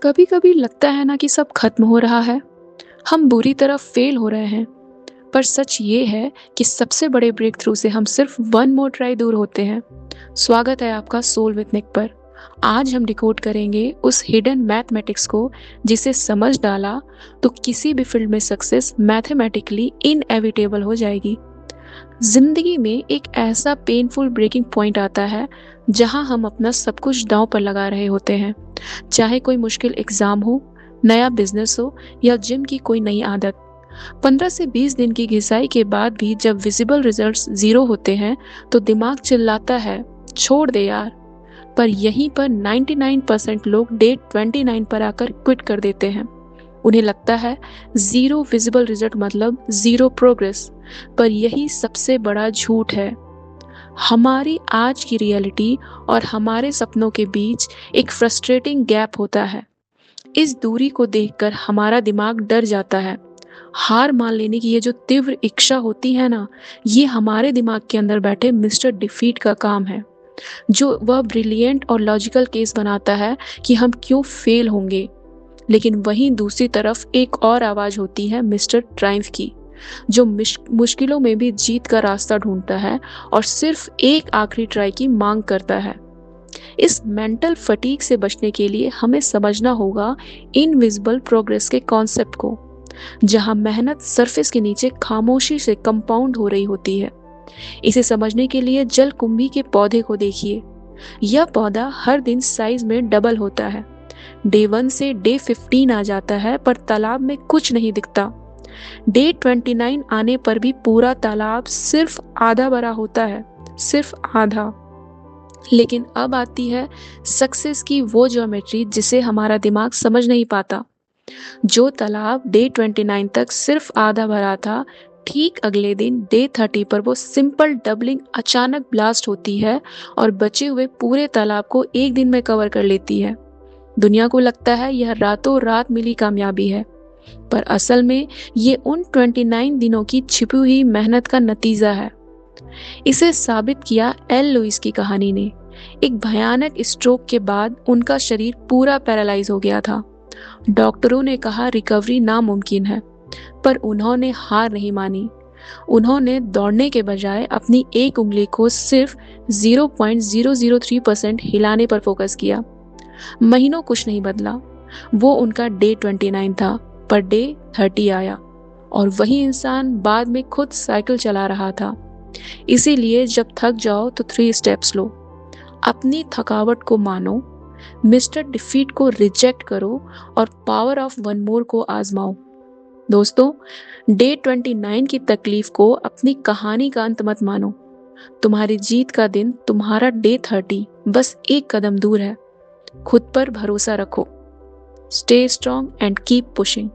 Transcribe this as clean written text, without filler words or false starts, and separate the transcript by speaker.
Speaker 1: कभी कभी लगता है ना कि सब खत्म हो रहा है, हम बुरी तरह फेल हो रहे हैं। पर सच ये है कि सबसे बड़े ब्रेक थ्रू से हम सिर्फ वन मोर ट्राई दूर होते हैं। स्वागत है आपका सोल विद निक पर। आज हम डिकोड करेंगे उस हिडन मैथमेटिक्स को जिसे समझ डाला तो किसी भी फील्ड में सक्सेस मैथमेटिकली इनएविटेबल हो जाएगी। जिंदगी में एक ऐसा पेनफुल ब्रेकिंग पॉइंट आता है जहां हम अपना सब कुछ दांव पर लगा रहे होते हैं, चाहे कोई मुश्किल एग्जाम हो, नया बिजनेस हो या जिम की कोई नई आदत। 15 से 20 दिन की घिसाई के बाद भी जब विजिबल रिजल्ट्स जीरो होते हैं तो दिमाग चिल्लाता है, छोड़ दे यार। पर यहीं पर 99% लोग डे 29 पर आकर क्विट कर देते हैं। उन्हें लगता है जीरो विजिबल रिजल्ट मतलब जीरो प्रोग्रेस। पर यही सबसे बड़ा झूठ है। हमारी आज की रियलिटी और हमारे सपनों के बीच एक फ्रस्ट्रेटिंग गैप होता है। इस दूरी को देखकर हमारा दिमाग डर जाता है। हार मान लेने की ये जो तीव्र इच्छा होती है ना, ये हमारे दिमाग के अंदर बैठे मिस्टर डिफीट का काम है, जो वह ब्रिलियंट और लॉजिकल केस बनाता है कि हम क्यों फेल होंगे। लेकिन वहीं दूसरी तरफ एक और आवाज होती है मिस्टर ट्रायम्फ की, जो मुश्किलों में भी जीत का रास्ता ढूंढता है और सिर्फ एक आखिरी ट्राई की मांग करता है। इस मेंटल फटीग से बचने के लिए हमें समझना होगा इनविजिबल प्रोग्रेस के कॉन्सेप्ट को, जहां मेहनत सरफेस के नीचे खामोशी से कंपाउंड हो रही होती है। इसे समझने के लिए जलकुंभी के पौधे को देखिए। यह पौधा हर दिन साइज में डबल होता है। डे 1 से डे 15 आ जाता है पर तालाब में कुछ नहीं दिखता। डे 29 आने पर भी पूरा तालाब सिर्फ आधा भरा होता है, सिर्फ आधा। लेकिन अब आती है सक्सेस की वो ज्योमेट्री जिसे हमारा दिमाग समझ नहीं पाता। जो तालाब डे 29 तक सिर्फ आधा भरा था, ठीक अगले दिन डे 30 पर वो सिंपल डबलिंग अचानक ब्लास्ट होती है और बचे हुए पूरे तालाब को एक दिन में कवर कर लेती है। दुनिया को लगता है यह रातों रात मिली कामयाबी है, पर असल में ये उन 29 दिनों की छिपी हुई मेहनत का नतीजा है। इसे साबित किया एल लुइस की कहानी ने। एक भयानक स्ट्रोक के बाद उनका शरीर पूरा पैरालाइज हो गया था। डॉक्टरों ने कहा रिकवरी नामुमकिन है, पर उन्होंने हार नहीं मानी। उन्होंने दौड़ने के बजाय अपनी एक उंगली को सिर्फ 0.003% हिलाने पर फोकस किया। महीनों कुछ नहीं बदला। वो उनका डे 29 था, पर डे 30 आया और वही इंसान बाद में खुद साइकिल चला रहा था। इसीलिए जब थक जाओ तो 3 स्टेप्स लो। अपनी थकावट को मानो, मिस्टर डिफीट को रिजेक्ट करो और पावर ऑफ वन मोर को आजमाओ। दोस्तों, डे 29 की तकलीफ को अपनी कहानी का अंत मत मानो। तुम्हारी जीत का दिन, तुम्हारा डे 30 बस एक कदम दूर है। खुद पर भरोसा रखो। Stay strong and keep pushing.